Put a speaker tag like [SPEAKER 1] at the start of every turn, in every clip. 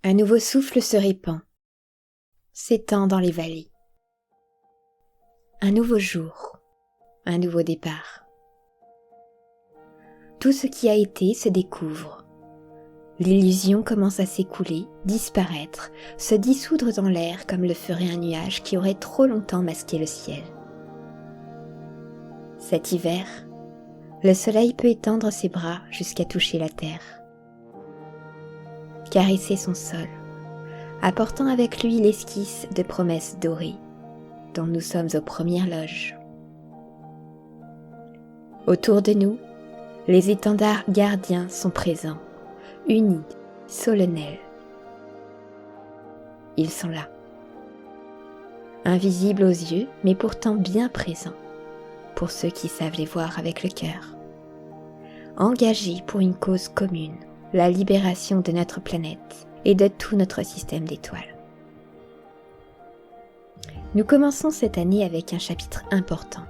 [SPEAKER 1] Un nouveau souffle se répand, s'étend dans les vallées. Un nouveau jour, un nouveau départ. Tout ce qui a été se découvre. L'illusion commence à s'écouler, disparaître, se dissoudre dans l'air comme le ferait un nuage qui aurait trop longtemps masqué le ciel. Cet hiver, le soleil peut étendre ses bras jusqu'à toucher la terre. Caresser son sol, apportant avec lui l'esquisse de promesses dorées, dont nous sommes aux premières loges. Autour de nous, les étendards gardiens sont présents, unis, solennels. Ils sont là, invisibles aux yeux, mais pourtant bien présents, pour ceux qui savent les voir avec le cœur. Engagés pour une cause commune, la libération de notre planète et de tout notre système d'étoiles. Nous commençons cette année avec un chapitre important,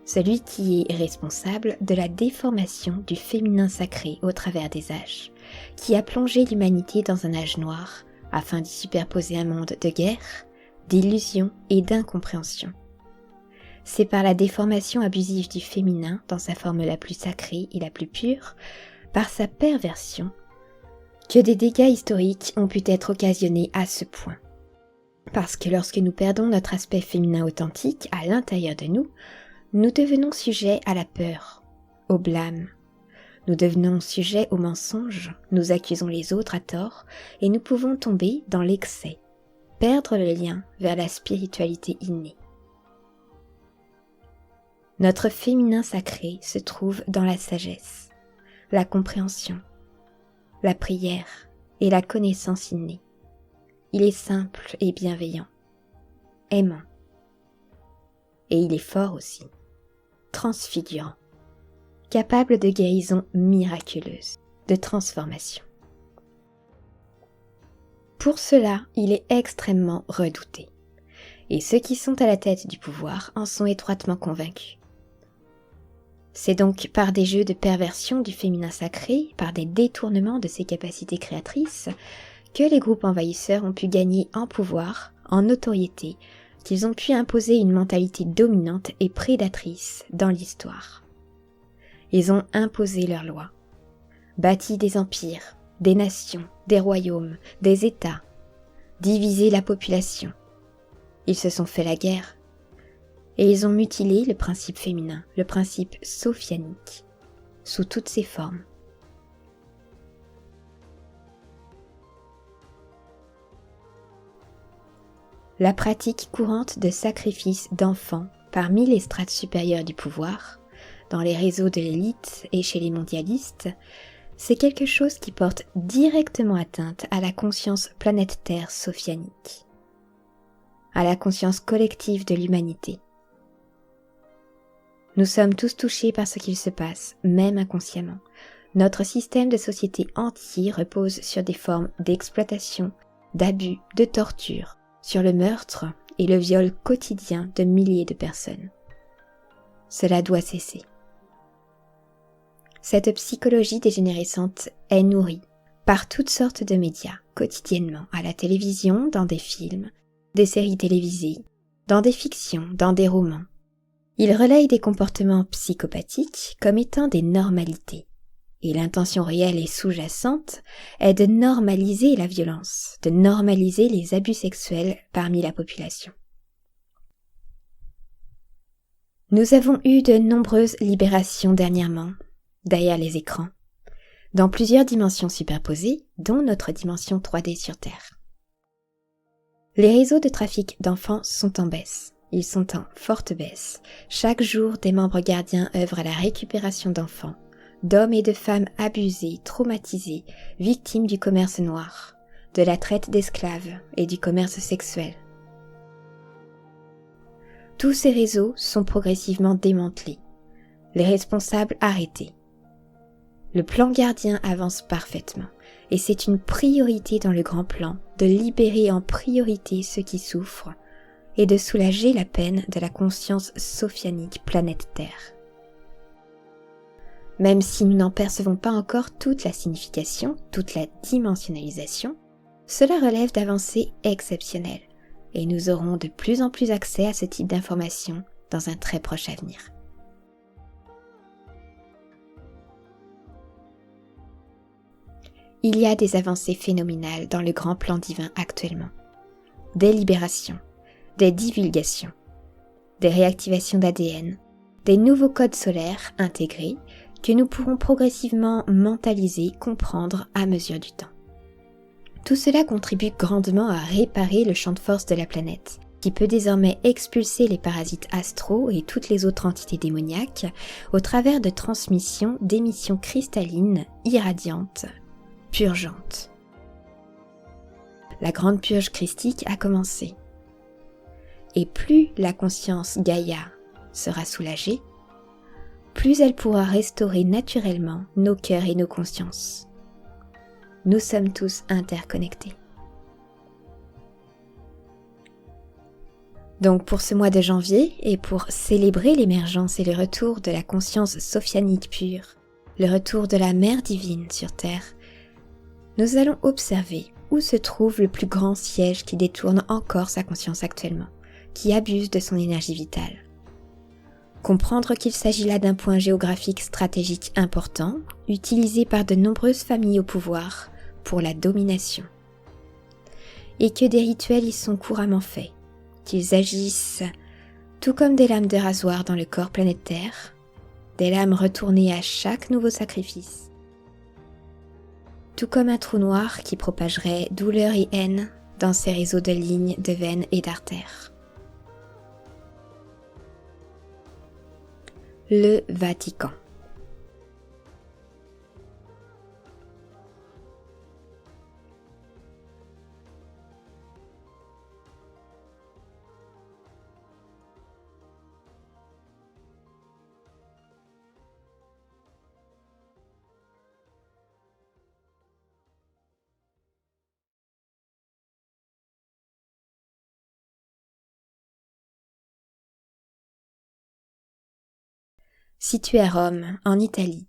[SPEAKER 1] celui qui est responsable de la déformation du féminin sacré au travers des âges, qui a plongé l'humanité dans un âge noir afin d'y superposer un monde de guerre, d'illusions et d'incompréhension. C'est par la déformation abusive du féminin dans sa forme la plus sacrée et la plus pure, par sa perversion, que des dégâts historiques ont pu être occasionnés à ce point. Parce que lorsque nous perdons notre aspect féminin authentique à l'intérieur de nous, nous devenons sujets à la peur, au blâme. Nous devenons sujets au mensonge, nous accusons les autres à tort et nous pouvons tomber dans l'excès, perdre le lien vers la spiritualité innée. Notre féminin sacré se trouve dans la sagesse, la compréhension, la prière et la connaissance innée. Il est simple et bienveillant, aimant. Et il est fort aussi, transfigurant, capable de guérison miraculeuse, de transformation. Pour cela, il est extrêmement redouté. Et ceux qui sont à la tête du pouvoir en sont étroitement convaincus. C'est donc par des jeux de perversion du féminin sacré, par des détournements de ses capacités créatrices, que les groupes envahisseurs ont pu gagner en pouvoir, en notoriété, qu'ils ont pu imposer une mentalité dominante et prédatrice dans l'histoire. Ils ont imposé leurs lois, bâti des empires, des nations, des royaumes, des États, divisé la population. Ils se sont fait la guerre. Et ils ont mutilé le principe féminin, le principe sophianique, sous toutes ses formes. La pratique courante de sacrifice d'enfants parmi les strates supérieures du pouvoir, dans les réseaux de l'élite et chez les mondialistes, c'est quelque chose qui porte directement atteinte à la conscience planète Terre sophianique, à la conscience collective de l'humanité. Nous sommes tous touchés par ce qu'il se passe, même inconsciemment. Notre système de société entier repose sur des formes d'exploitation, d'abus, de torture, sur le meurtre et le viol quotidien de milliers de personnes. Cela doit cesser. Cette psychologie dégénérescente est nourrie par toutes sortes de médias, quotidiennement, à la télévision, dans des films, des séries télévisées, dans des fictions, dans des romans. Il relaye des comportements psychopathiques comme étant des normalités. Et l'intention réelle et sous-jacente est de normaliser la violence, de normaliser les abus sexuels parmi la population. Nous avons eu de nombreuses libérations dernièrement, derrière les écrans, dans plusieurs dimensions superposées, dont notre dimension 3D sur Terre. Les réseaux de trafic d'enfants sont en baisse. Ils sont en forte baisse. Chaque jour, des membres gardiens œuvrent à la récupération d'enfants, d'hommes et de femmes abusés, traumatisés, victimes du commerce noir, de la traite d'esclaves et du commerce sexuel. Tous ces réseaux sont progressivement démantelés, les responsables arrêtés. Le plan gardien avance parfaitement, et c'est une priorité dans le grand plan de libérer en priorité ceux qui souffrent, et de soulager la peine de la conscience sophianique planète Terre. Même si nous n'en percevons pas encore toute la signification, toute la dimensionnalisation, Cela relève d'avancées exceptionnelles et nous aurons de plus en plus accès à ce type d'informations dans un très proche avenir. Il y a des avancées phénoménales dans le grand plan divin actuellement. Des libérations, des divulgations, des réactivations d'ADN, des nouveaux codes solaires intégrés que nous pourrons progressivement mentaliser, comprendre à mesure du temps. Tout cela contribue grandement à réparer le champ de force de la planète, qui peut désormais expulser les parasites astraux et toutes les autres entités démoniaques au travers de transmissions d'émissions cristallines, irradiantes, purgeantes. La grande purge christique a commencé. Et plus la conscience Gaïa sera soulagée, plus elle pourra restaurer naturellement nos cœurs et nos consciences. Nous sommes tous interconnectés. Donc pour ce mois de janvier, et pour célébrer l'émergence et le retour de la conscience sophianique pure, le retour de la Mère divine sur Terre, nous allons observer où se trouve le plus grand siège qui détourne encore sa conscience actuellement, qui abuse de son énergie vitale. Comprendre qu'il s'agit là d'un point géographique stratégique important, utilisé par de nombreuses familles au pouvoir pour la domination. Et que des rituels y sont couramment faits, qu'ils agissent tout comme des lames de rasoir dans le corps planétaire, des lames retournées à chaque nouveau sacrifice, tout comme un trou noir qui propagerait douleur et haine dans ses réseaux de lignes, de veines et d'artères. Le Vatican. Situé à Rome, en Italie.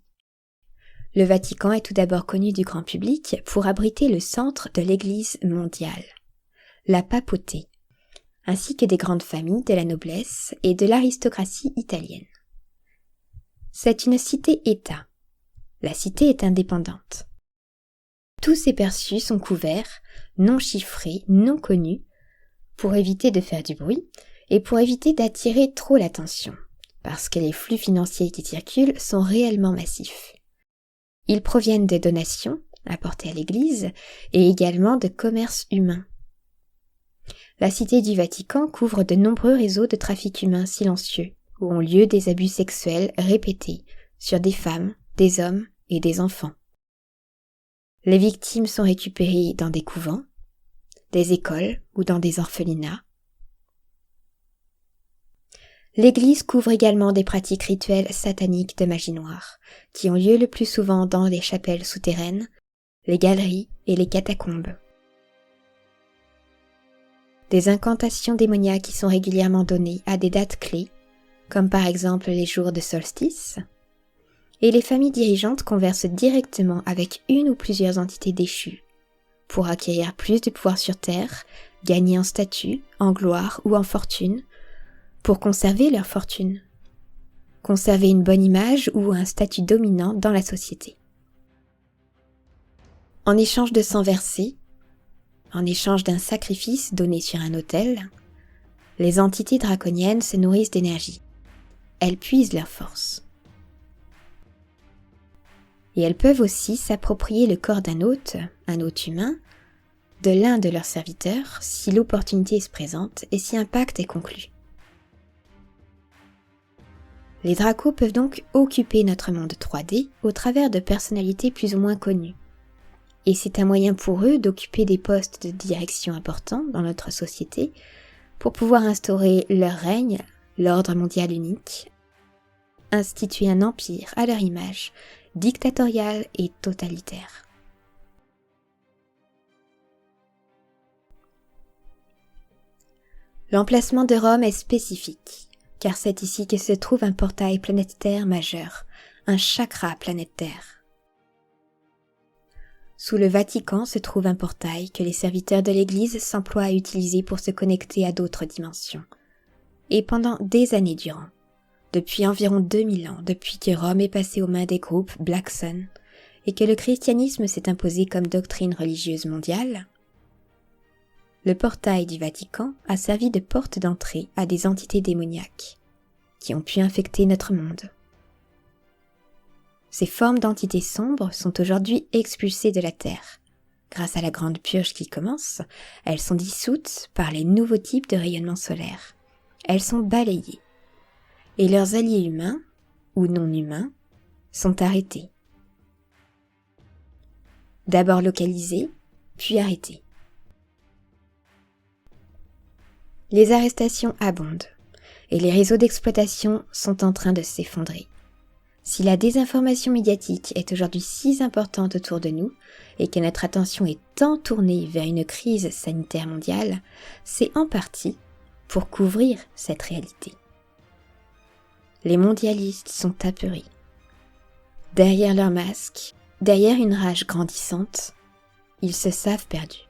[SPEAKER 1] Le Vatican est tout d'abord connu du grand public pour abriter le centre de l'Église mondiale, la papauté, ainsi que des grandes familles de la noblesse et de l'aristocratie italienne. C'est une cité-État. La cité est indépendante. Tous ses perçus sont couverts, non chiffrés, non connus, pour éviter de faire du bruit et pour éviter d'attirer trop l'attention, parce que les flux financiers qui circulent sont réellement massifs. Ils proviennent de donations apportées à l'Église et également de commerce humain. La cité du Vatican couvre de nombreux réseaux de trafic humain silencieux, où ont lieu des abus sexuels répétés sur des femmes, des hommes et des enfants. Les victimes sont récupérées dans des couvents, des écoles ou dans des orphelinats. L'Église couvre également des pratiques rituelles sataniques de magie noire, qui ont lieu le plus souvent dans les chapelles souterraines, les galeries et les catacombes. Des incantations démoniaques qui sont régulièrement données à des dates clés, comme par exemple les jours de solstice, et les familles dirigeantes conversent directement avec une ou plusieurs entités déchues, pour acquérir plus de pouvoir sur Terre, gagner en statut, en gloire ou en fortune, pour conserver leur fortune, conserver une bonne image ou un statut dominant dans la société. En échange de sang versé, en échange d'un sacrifice donné sur un autel, les entités draconiennes se nourrissent d'énergie. Elles puisent leur force. Et elles peuvent aussi s'approprier le corps d'un hôte humain, de l'un de leurs serviteurs, si l'opportunité se présente et si un pacte est conclu. Les dracos peuvent donc occuper notre monde 3D au travers de personnalités plus ou moins connues. Et c'est un moyen pour eux d'occuper des postes de direction importants dans notre société pour pouvoir instaurer leur règne, l'ordre mondial unique, instituer un empire à leur image, dictatorial et totalitaire. L'emplacement de Rome est spécifique, car c'est ici que se trouve un portail planétaire majeur, un chakra planétaire. Sous le Vatican se trouve un portail que les serviteurs de l'Église s'emploient à utiliser pour se connecter à d'autres dimensions. Et pendant des années durant, depuis environ 2000 ans, depuis que Rome est passée aux mains des groupes Black Sun, et que le christianisme s'est imposé comme doctrine religieuse mondiale, le portail du Vatican a servi de porte d'entrée à des entités démoniaques qui ont pu infecter notre monde. Ces formes d'entités sombres sont aujourd'hui expulsées de la Terre. Grâce à la grande purge qui commence, elles sont dissoutes par les nouveaux types de rayonnement solaire. Elles sont balayées. Et leurs alliés humains, ou non humains, sont arrêtés. D'abord localisés, puis arrêtés. Les arrestations abondent, et les réseaux d'exploitation sont en train de s'effondrer. Si la désinformation médiatique est aujourd'hui si importante autour de nous et que notre attention est tant tournée vers une crise sanitaire mondiale, c'est en partie pour couvrir cette réalité. Les mondialistes sont apeurés. Derrière leurs masques, derrière une rage grandissante, ils se savent perdus.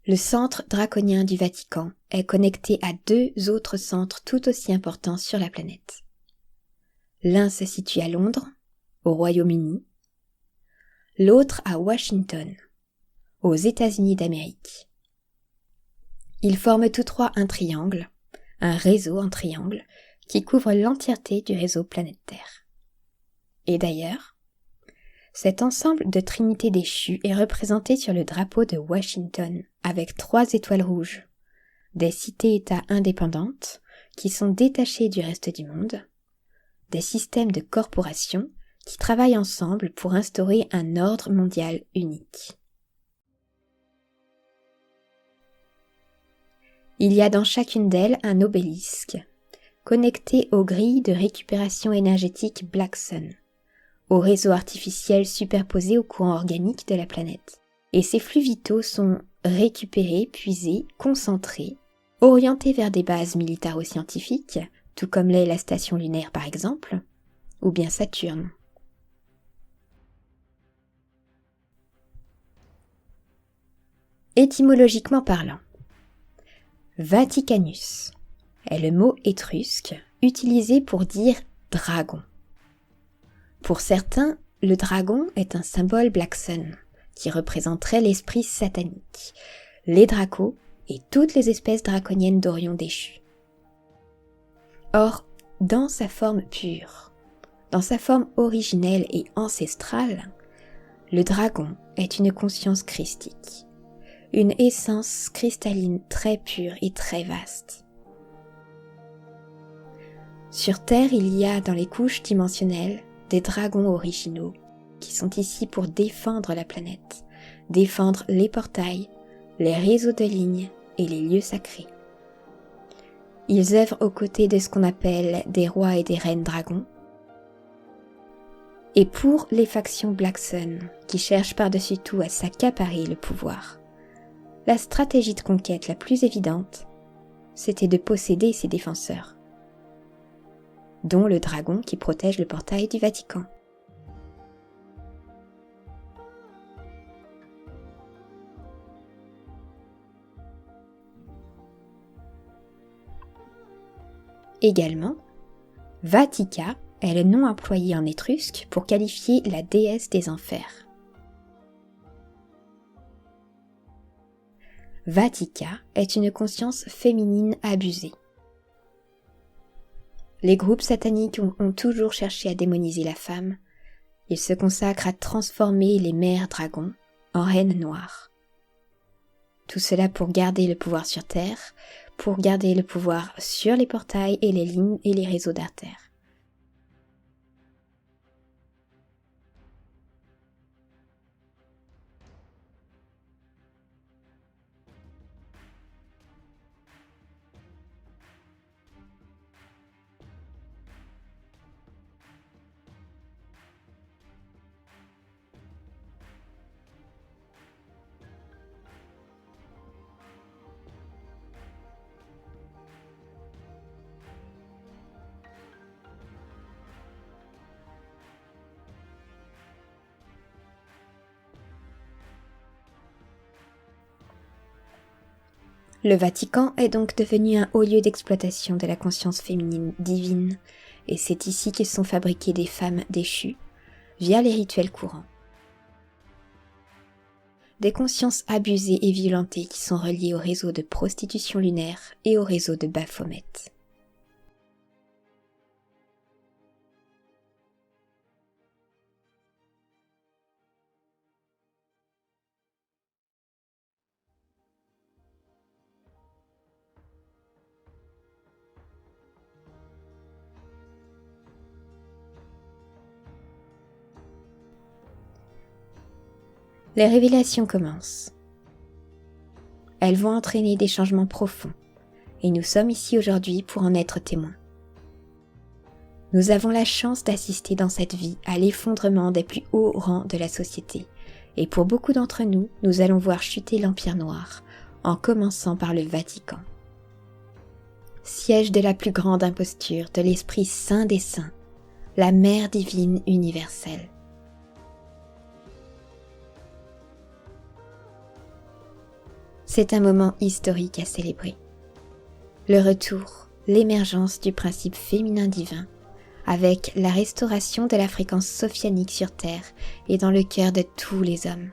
[SPEAKER 1] Le centre draconien du Vatican est connecté à 2 autres centres tout aussi importants sur la planète. L'un se situe à Londres, au Royaume-Uni, l'autre à Washington, aux États-Unis d'Amérique. Ils forment tous 3 un triangle, un réseau en triangle, qui couvre l'entièreté du réseau planète Terre. Et d'ailleurs, cet ensemble de trinités déchues est représenté sur le drapeau de Washington, avec 3 étoiles rouges, des cités-États indépendantes qui sont détachées du reste du monde, des systèmes de corporations qui travaillent ensemble pour instaurer un ordre mondial unique. Il y a dans chacune d'elles un obélisque, connecté aux grilles de récupération énergétique Black Sun, au réseau artificiel superposé au courant organique de la planète. Et ces flux vitaux sont récupérés, puisés, concentrés, orientés vers des bases militaro-scientifiques, tout comme l'est la station lunaire par exemple, ou bien Saturne. Étymologiquement parlant, Vaticanus est le mot étrusque utilisé pour dire dragon. Pour certains, le dragon est un symbole Black Sun qui représenterait l'esprit satanique, les dracos et toutes les espèces draconiennes d'Orion déchues. Or, dans sa forme pure, dans sa forme originelle et ancestrale, le dragon est une conscience christique, une essence cristalline très pure et très vaste. Sur Terre, il y a dans les couches dimensionnelles des dragons originaux qui sont ici pour défendre la planète, défendre les portails, les réseaux de lignes et les lieux sacrés. Ils œuvrent aux côtés de ce qu'on appelle des rois et des reines dragons, et pour les factions Black Sun qui cherchent par-dessus tout à s'accaparer le pouvoir. La stratégie de conquête la plus évidente, c'était de posséder ses défenseurs, dont le dragon qui protège le portail du Vatican. Également, Vatica est le nom employé en étrusque pour qualifier la déesse des enfers. Vatica est une conscience féminine abusée. Les groupes sataniques ont toujours cherché à démoniser la femme. Ils se consacrent à transformer les mères dragons en reines noires. Tout cela pour garder le pouvoir sur Terre, pour garder le pouvoir sur les portails et les lignes et les réseaux d'artères. Le Vatican est donc devenu un haut lieu d'exploitation de la conscience féminine divine, et c'est ici que sont fabriquées des femmes déchues, via les rituels courants. Des consciences abusées et violentées qui sont reliées au réseau de prostitution lunaire et au réseau de Baphomet. Les révélations commencent. Elles vont entraîner des changements profonds, et nous sommes ici aujourd'hui pour en être témoins. Nous avons la chance d'assister dans cette vie à l'effondrement des plus hauts rangs de la société, et pour beaucoup d'entre nous, nous allons voir chuter l'Empire noir, en commençant par le Vatican. Siège de la plus grande imposture de l'Esprit Saint des Saints, la Mère divine universelle. C'est un moment historique à célébrer. Le retour, l'émergence du principe féminin divin, avec la restauration de la fréquence sophianique sur Terre et dans le cœur de tous les hommes.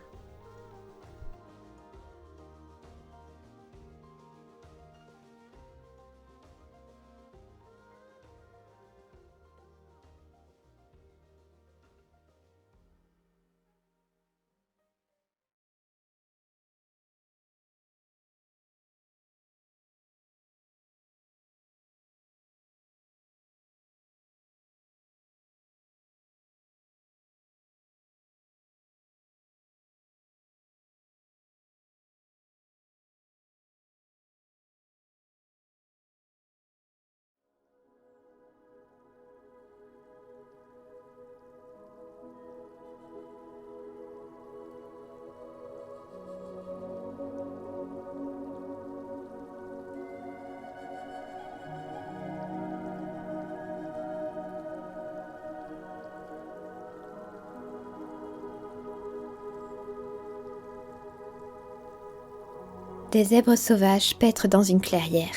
[SPEAKER 1] Des zèbres sauvages paîtrent dans une clairière.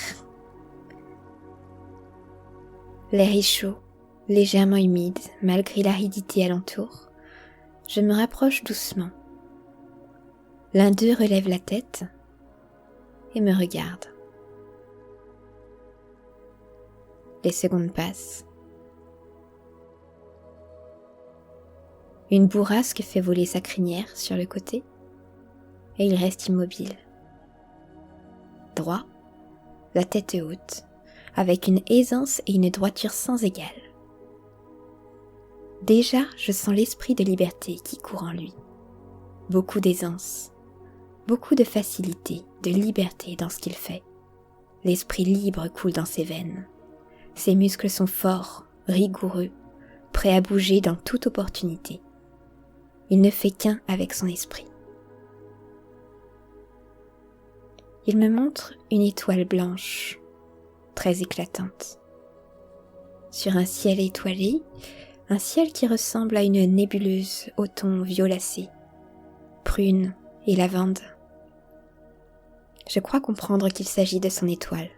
[SPEAKER 1] L'air est chaud, légèrement humide, malgré l'aridité alentour. Je me rapproche doucement. L'un d'eux relève la tête et me regarde. Les secondes passent. Une bourrasque fait voler sa crinière sur le côté et il reste immobile. Droit, la tête haute, avec une aisance et une droiture sans égale. Déjà, je sens l'esprit de liberté qui court en lui. Beaucoup d'aisance, beaucoup de facilité, de liberté dans ce qu'il fait. L'esprit libre coule dans ses veines. Ses muscles sont forts, rigoureux, prêts à bouger dans toute opportunité. Il ne fait qu'un avec son esprit. Il me montre une étoile blanche, très éclatante. Sur un ciel étoilé, un ciel qui ressemble à une nébuleuse au ton violacé, prune et lavande. Je crois comprendre qu'il s'agit de son étoile.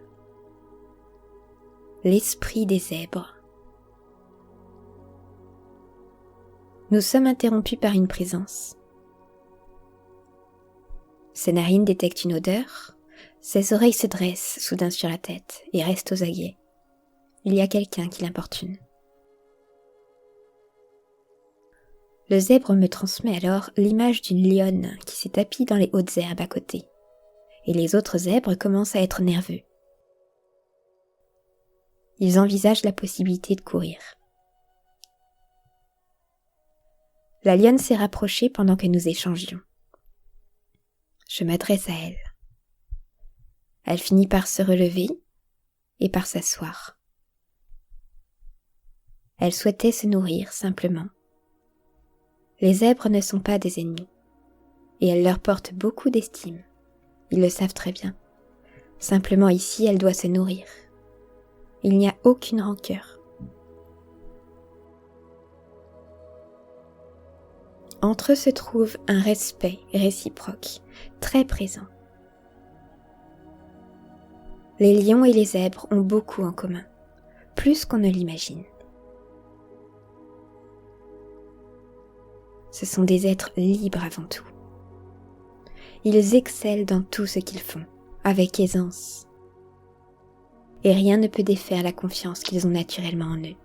[SPEAKER 1] L'esprit des zèbres. Nous sommes interrompus par une présence. Ses narines détectent une odeur. Ses oreilles se dressent soudain sur la tête et restent aux aguets. Il y a quelqu'un qui l'importune. Le zèbre me transmet alors l'image d'une lionne qui s'est tapie dans les hautes herbes à côté. Et les autres zèbres commencent à être nerveux. Ils envisagent la possibilité de courir. La lionne s'est rapprochée pendant que nous échangions. Je m'adresse à elle. Elle finit par se relever et par s'asseoir. Elle souhaitait se nourrir simplement. Les zèbres ne sont pas des ennemis, et elle leur porte beaucoup d'estime. Ils le savent très bien. Simplement ici, elle doit se nourrir. Il n'y a aucune rancœur. Entre eux se trouve un respect réciproque, très présent. Les lions et les zèbres ont beaucoup en commun, plus qu'on ne l'imagine. Ce sont des êtres libres avant tout. Ils excellent dans tout ce qu'ils font, avec aisance. Et rien ne peut défaire la confiance qu'ils ont naturellement en eux.